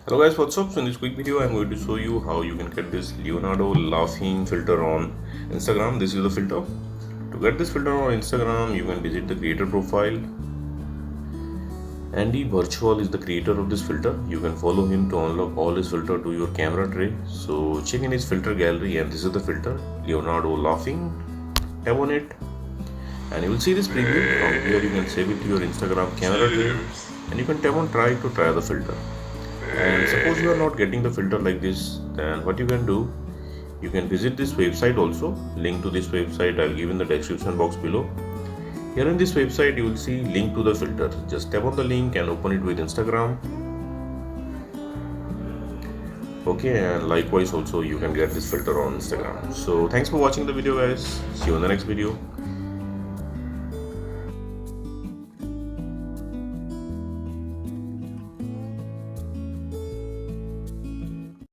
Hello guys, what's up? So in this quick video I'm going to show you how you can get this Leonardo laughing filter on Instagram. This is the filter. To get this filter on Instagram, you can visit the creator profile. Andy Virtual is the creator of this filter. You can follow him to unlock all his filter to your camera tray. So check in his filter gallery and this is the filter, Leonardo laughing. Tap on it and you will see this preview. From here you can save it to your Instagram camera tray and you can tap on try to try the filter. And suppose you are not getting the filter like this, then what you can do, you can visit this website also. Link to this website I'll give in the description box below. Here in this website you will see link to the filter. Just tap on the link and open it with Instagram. Okay, and likewise also you can get this filter on Instagram. So thanks for watching the video guys. See you in the next video.